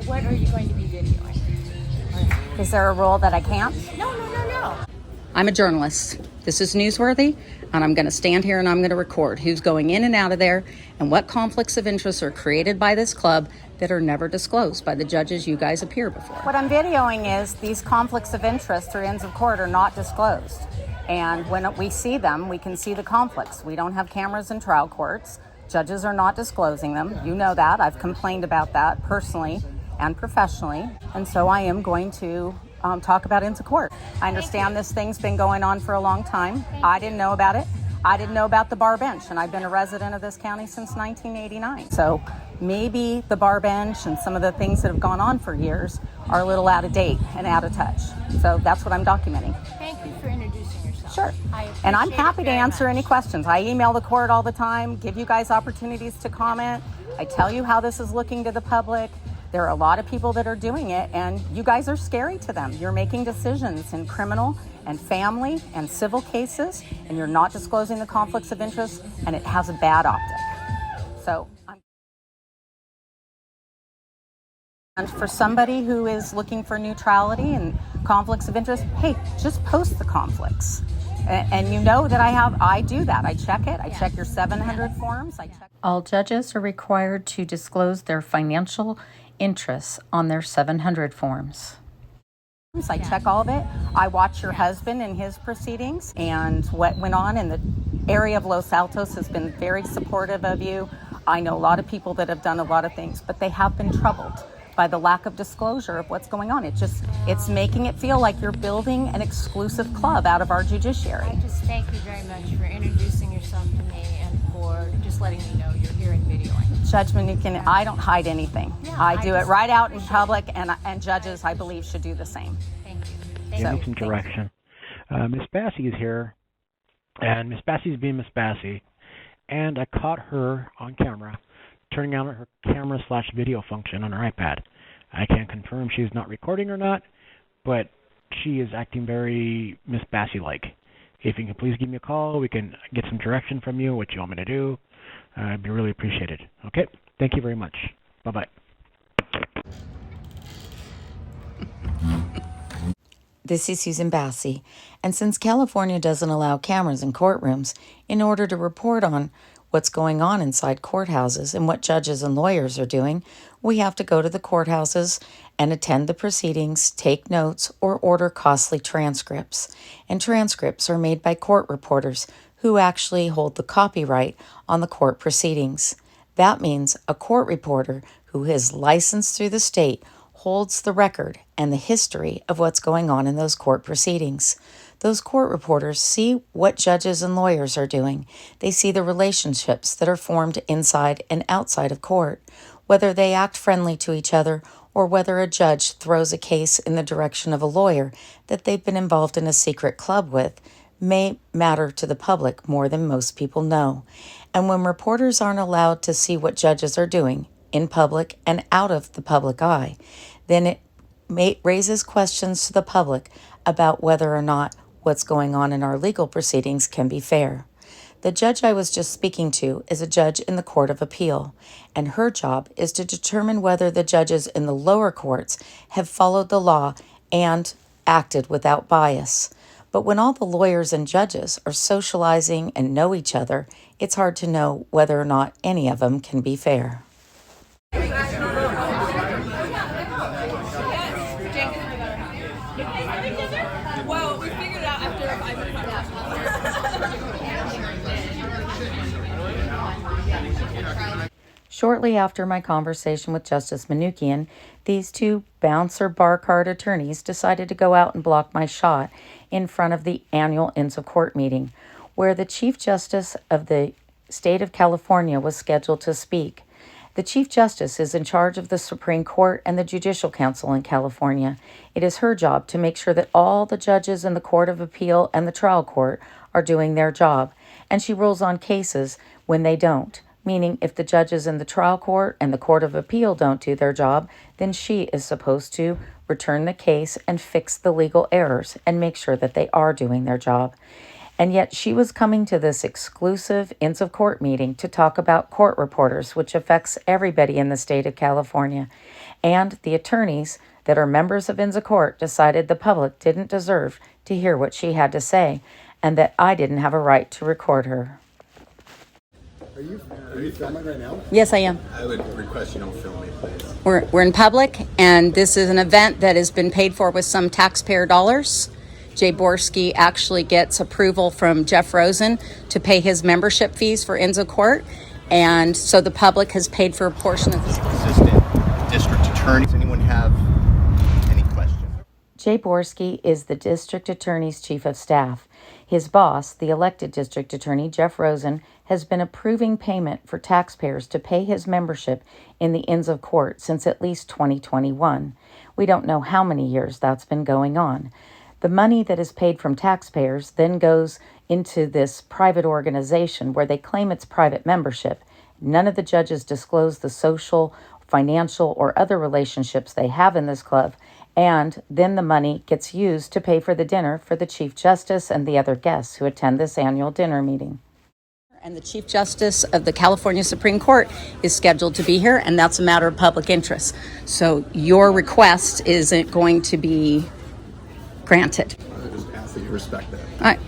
What are you going to be videoing? Is there a rule that I can't? No. I'm a journalist. This is newsworthy, and I'm going to stand here and I'm going to record who's going in and out of there and what conflicts of interest are created by this club that are never disclosed by the judges you guys appear before. What I'm videoing is these conflicts of interest through ends of court are not disclosed. And when we see them, we can see the conflicts. We don't have cameras in trial courts. Judges are not disclosing them. You know that. I've complained about that personally and professionally. And so I am going to talk about ends of court. I understand this thing's been going on for a long time. I didn't know about it. I didn't know about the bar bench, and I've been a resident of this county since 1989. So maybe the bar bench and some of the things that have gone on for years are a little out of date and out of touch. So that's what I'm documenting. Thank you for introducing yourself. Sure. And I'm happy to answer any questions. I email the court all the time, give you guys opportunities to comment. I tell you how this is looking to the public. There are a lot of people that are doing it, and you guys are scary to them. You're making decisions in criminal and family and civil cases, and you're not disclosing the conflicts of interest, and it has a bad optic. So, and for somebody who is looking for neutrality and conflicts of interest, hey, just post the conflicts. And you know that I do that. I check it. I check your 700 forms. All judges are required to disclose their financial interests on their 700 forms. I check all of it. I watch your husband and his proceedings and what went on in the area of Los Altos has been very supportive of you. I know a lot of people that have done a lot of things, but they have been troubled by the lack of disclosure of what's going on. It's making it feel like you're building an exclusive club out of our judiciary. I just thank you very much for introducing yourself to me and for just letting me know you're here and videoing. Judge Manukin, I don't hide anything. Yeah, I do it right out in public, and judges, I believe, should do the same. Thank you. Give me some direction. Miss Bassey is here, and Miss Bassey's being Miss Bassey, and I caught her on camera turning on her camera/video function on her iPad. I can't confirm she's not recording or not, but she is acting very Miss Bassey-like. If you can please give me a call, we can get some direction from you, what you want me to do. I'd be really appreciated. Okay? Thank you very much. Bye-bye. This is Susan Bassey, and since California doesn't allow cameras in courtrooms, in order to report on what's going on inside courthouses and what judges and lawyers are doing, we have to go to the courthouses and attend the proceedings, take notes, or order costly transcripts. And transcripts are made by court reporters who actually hold the copyright on the court proceedings. That means a court reporter who is licensed through the state holds the record and the history of what's going on in those court proceedings. Those court reporters see what judges and lawyers are doing. They see the relationships that are formed inside and outside of court, whether they act friendly to each other or whether a judge throws a case in the direction of a lawyer that they've been involved in a secret club with may matter to the public more than most people know. And when reporters aren't allowed to see what judges are doing in public and out of the public eye, then it raises questions to the public about whether or not what's going on in our legal proceedings can be fair. The judge I was just speaking to is a judge in the Court of Appeal, and her job is to determine whether the judges in the lower courts have followed the law and acted without bias. But when all the lawyers and judges are socializing and know each other, it's hard to know whether or not any of them can be fair. Well, we figured it out after I moved out. Shortly after my conversation with Justice Manukian, these two bouncer bar card attorneys decided to go out and block my shot in front of the annual Ends of Court meeting, where the Chief Justice of the state of California was scheduled to speak. The Chief Justice is in charge of the Supreme Court and the Judicial Council in California. It is her job to make sure that all the judges in the Court of Appeal and the trial court are doing their job, and she rules on cases when they don't, meaning if the judges in the trial court and the Court of Appeal don't do their job, then she is supposed to return the case and fix the legal errors and make sure that they are doing their job. And yet she was coming to this exclusive Ends of Court meeting to talk about court reporters, which affects everybody in the state of California. and the attorneys that are members of Inza Court decided the public didn't deserve to hear what she had to say and that I didn't have a right to record her. Are you filming right now? Yes, I am. I would request you don't film me, please. We're in public, and this is an event that has been paid for with some taxpayer dollars. Jay Borski actually gets approval from Jeff Rosen to pay his membership fees for Inza Court, and so the public has paid for a portion of this. Assistant District Attorney. Does anyone have any questions? Jay Borski is the District Attorney's Chief of Staff. His boss, the elected District Attorney, Jeff Rosen, has been approving payment for taxpayers to pay his membership in the Inza Court since at least 2021. We don't know how many years that's been going on. The money that is paid from taxpayers then goes into this private organization where they claim it's private membership. None of the judges disclose the social, financial, or other relationships they have in this club, and then the money gets used to pay for the dinner for the Chief Justice and the other guests who attend this annual dinner meeting. And the Chief Justice of the California Supreme Court is scheduled to be here, and that's a matter of public interest. So your request isn't going to be granted. I just ask that you respect that.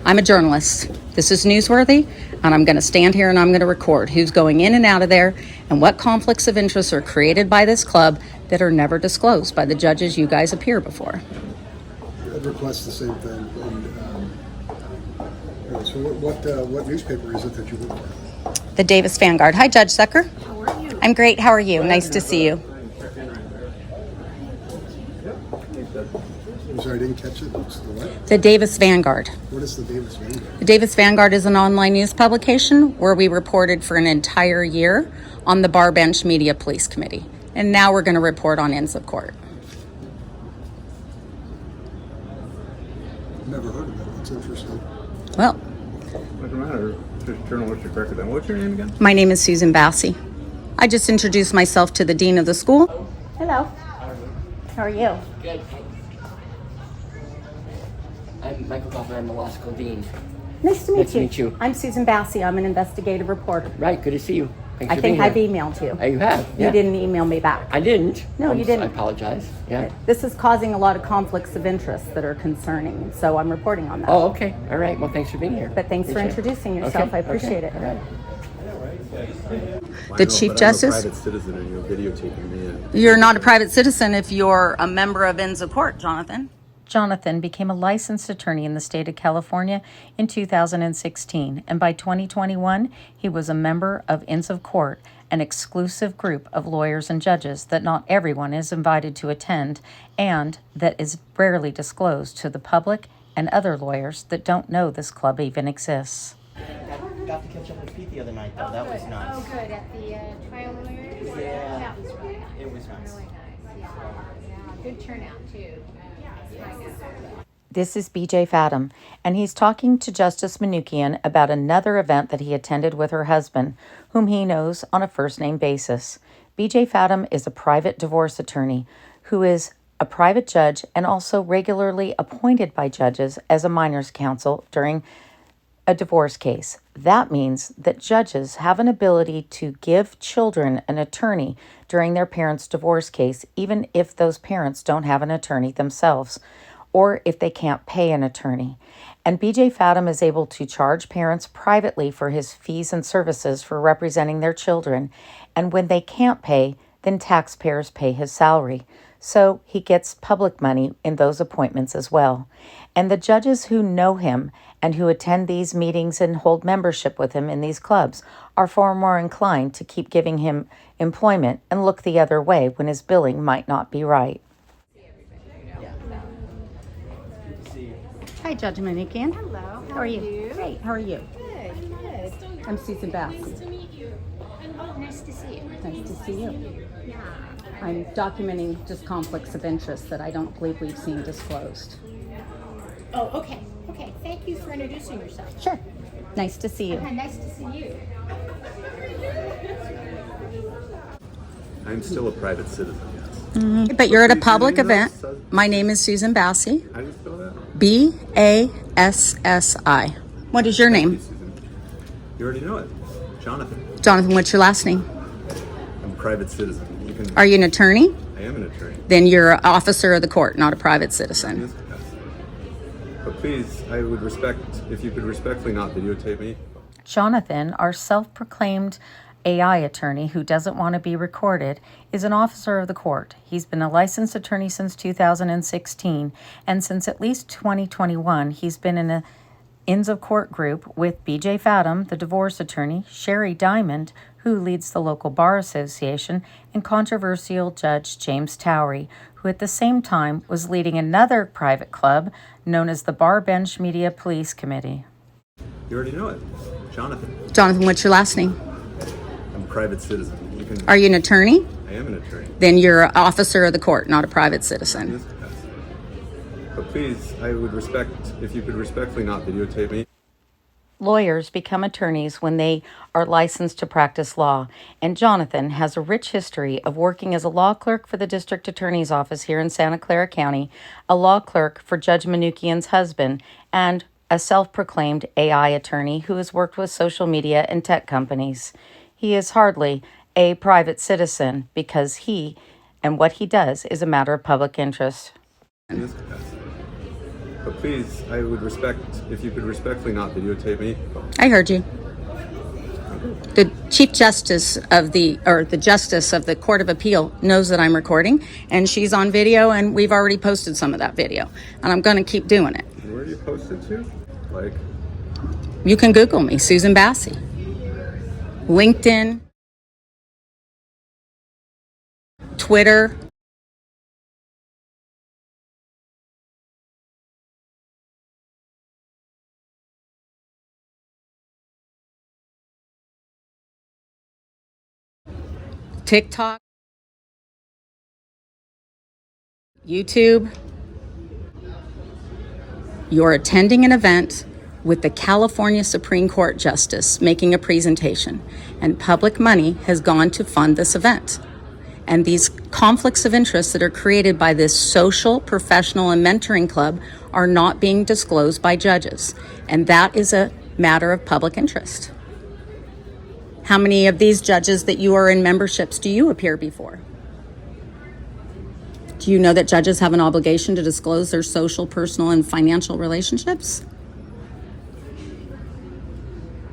I'm a journalist. This is newsworthy, and I'm going to stand here and I'm going to record who's going in and out of there and what conflicts of interest are created by this club that are never disclosed by the judges you guys appear before. I'd request the same thing. So what newspaper is it that you work for? The Davis Vanguard. Hi, Judge Zucker. How are you? I'm great. How are you? Nice to see you. I'm sorry, I didn't catch it. What's the what? The Davis Vanguard. What is the Davis Vanguard? The Davis Vanguard is an online news publication where we reported for an entire year on the Bar Bench Media Police Committee. And now we're going to report on Inza Court. Never heard of it. That's interesting. Well, What's the matter? Just journalistic record then. What's your name again? my name is Susan Bassey. I just introduced myself to the dean of the school. Hello. How are you? Good. I'm Michael Kaufman. I'm the law school dean. Nice to meet Nice to you. meet you. I'm Susan Bassey. I'm an investigative reporter. Right. Good to see you. Thanks I for think being I've here. emailed you. You have. Yeah. You didn't email me back. I didn't. No, you didn't. I apologize. Yeah. This is causing a lot of conflicts of interest that are concerning, so I'm reporting on that. Oh, okay. All right. Well, thanks for being here. But thanks for Appreciate it. introducing yourself. Okay, I appreciate okay, it. All right. The Chief Justice? I'm a private citizen and you're videotaping me. You're not a private citizen if you're a member of Inza Court, Jonathan. Jonathan became a licensed attorney in the state of California in 2016, and by 2021, he was a member of Inza Court, an exclusive group of lawyers and judges that not everyone is invited to attend and that is rarely disclosed to the public and other lawyers that don't know this club even exists. Got to catch up with Pete the other night, though. That was nice. Oh, good. At the trial lawyers? Yeah. That was really nice. It was nice. Really nice. Yeah. Good turnout, too. This is BJ Fadum, and he's talking to Justice Manukian about another event that he attended with her husband, whom he knows on a first-name basis. BJ Fadum is a private divorce attorney who is a private judge and also regularly appointed by judges as a minors counsel during a divorce case. That means that judges have an ability to give children an attorney during their parents' divorce case, even if those parents don't have an attorney themselves, or if they can't pay an attorney. And BJ Fadum is able to charge parents privately for his fees and services for representing their children, and when they can't pay, then taxpayers pay his salary. So he gets public money in those appointments as well. And the judges who know him and who attend these meetings and hold membership with him in these clubs are far more inclined to keep giving him employment and look the other way when his billing might not be right. Hi, Judge Manukian. Hello. How are you? Great. How are you? Good. Good. I'm Susan Bass. Nice to meet you. And nice to see you. Nice to see you. Yeah. I'm documenting just conflicts of interest that I don't believe we've seen disclosed. Oh, okay. Okay. Thank you for introducing yourself. Sure. Nice to see you. Nice to see you. I'm still a private citizen, yes. But you're at a Your public name event. is? My name is Susan Bassey. How do you spell that? Bassi. What is your name? Susan. You already know it. Jonathan. Jonathan, what's your last name? I'm a private citizen. You can. Are you an attorney? Then you're an officer of the court, not a private citizen. But please, I would respect if you could respectfully not videotape me. Jonathan, our self-proclaimed AI attorney who doesn't want to be recorded, is an officer of the court. He's been a licensed attorney since 2016, and since at least 2021, he's been in a Inns of Court group with BJ Fathom, the divorce attorney, Sherry Diamond, who leads the local bar association, and controversial Judge James Towery, who at the same time was leading another private club known as the Bar Bench Media Police Committee. You already know it. Jonathan. Jonathan, what's your last name? I'm a private citizen. You can, Are you an attorney? I am an attorney. Then you're an officer of the court, not a private citizen. But please, I would respect if you could respectfully not videotape me. Lawyers become attorneys when they are licensed to practice law, and Jonathan has a rich history of working as a law clerk for the district attorney's office here in Santa Clara County, a law clerk for Judge Manukian's husband, and a self-proclaimed AI attorney who has worked with social media and tech companies. He is hardly a private citizen because he and what he does is a matter of public interest. But please, I would respect if you could respectfully not videotape me. I heard you. The Chief Justice of the Justice of the Court of Appeal knows that I'm recording, and she's on video, and we've already posted some of that video, and I'm going to keep doing it. Where do you post it to? Like, You can Google me, Susan Bassey. LinkedIn, Twitter. TikTok, YouTube. You're attending an event with the California Supreme Court Justice making a presentation, and public money has gone to fund this event. And these conflicts of interest that are created by this social, professional, and mentoring club are not being disclosed by judges. And that is a matter of public interest. How many of these judges that you are in memberships do you appear before? Do you know that judges have an obligation to disclose their social, personal, and financial relationships?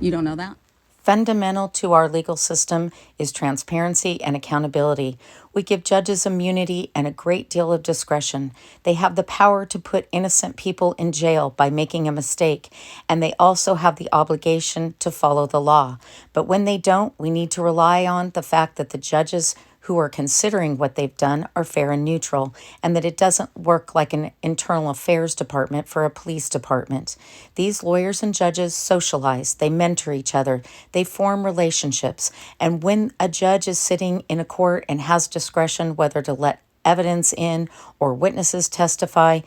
You don't know that? Fundamental to our legal system is transparency and accountability. We give judges immunity and a great deal of discretion. They have the power to put innocent people in jail by making a mistake, and they also have the obligation to follow the law. But when they don't, we need to rely on the fact that the judges who are considering what they've done are fair and neutral, and that it doesn't work like an internal affairs department for a police department. These lawyers and judges socialize, they mentor each other, they form relationships, and when a judge is sitting in a court and has discretion whether to let evidence in or witnesses testify,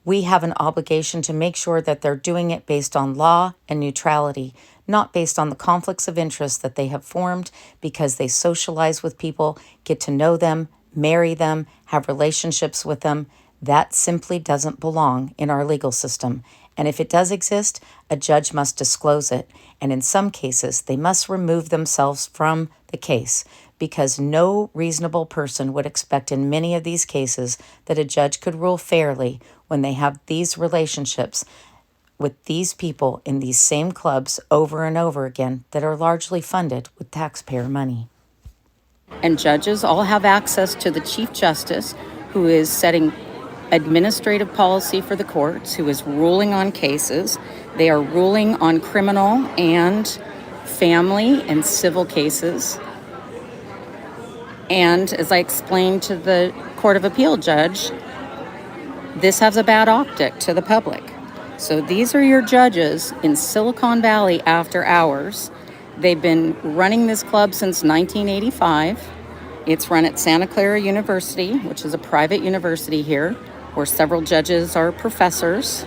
we have an obligation to make sure that they're doing it based on law and neutrality, not based on the conflicts of interest that they have formed because they socialize with people, get to know them, marry them, have relationships with them. That simply doesn't belong in our legal system. And if it does exist, a judge must disclose it. And in some cases, they must remove themselves from the case, because no reasonable person would expect in many of these cases that a judge could rule fairly when they have these relationships with these people in these same clubs over and over again that are largely funded with taxpayer money. And judges all have access to the Chief Justice, who is setting administrative policy for the courts, who is ruling on cases. They are ruling on criminal and family and civil cases. And as I explained to the Court of Appeal judge, this has a bad optic to the public. So these are your judges in Silicon Valley after hours. They've been running this club since 1985. It's run at Santa Clara University, which is a private university here, where several judges are professors.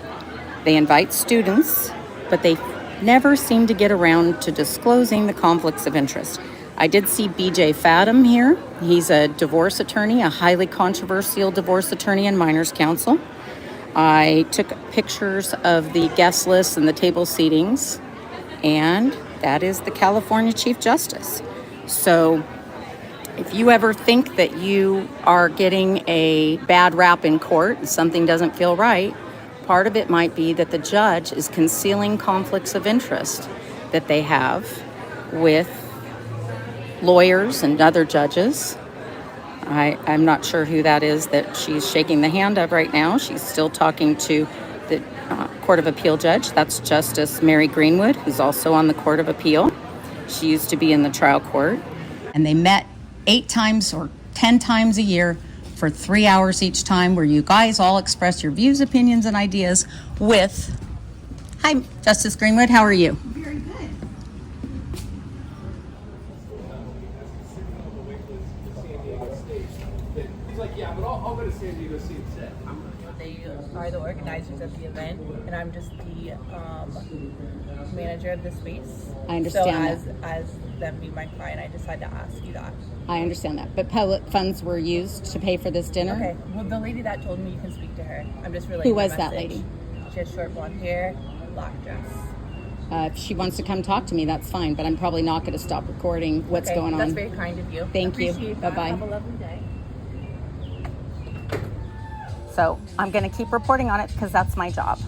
They invite students, but they never seem to get around to disclosing the conflicts of interest. I did see BJ Fathom here. He's a divorce attorney, a highly controversial divorce attorney and minors counsel. I took pictures of the guest list and the table seatings, and that is the California Chief Justice. So If you ever think that you are getting a bad rap in court and something doesn't feel right, part of it might be that the judge is concealing conflicts of interest that they have with lawyers and other judges. I'm not sure who that is that she's shaking the hand of right now. She's still talking to the Court of Appeal judge. That's Justice Mary Greenwood, who's also on the Court of Appeal. She used to be in the trial court. And they met 8 times or 10 times a year for 3 hours each time, where you guys all express your views, opinions, and ideas with... Hi, Justice Greenwood, how are you? Very good. He's like, yeah, but I'll go to San Diego State instead. They are the organizers of the event, and I'm just the manager of the space. I understand so as them being my client, I decided to ask you that. I understand that. But public funds were used to pay for this dinner? Okay. Well, the lady that told me you can speak to her. I'm just relaying Who was the that message. lady? She has short blonde hair, black dress. If she wants to come talk to me, that's fine, but I'm probably not going to stop recording what's Okay, going on. That's very kind of you. Thank you. Appreciate that. Bye-bye. Have a lovely day. So I'm going to keep reporting on it because that's my job.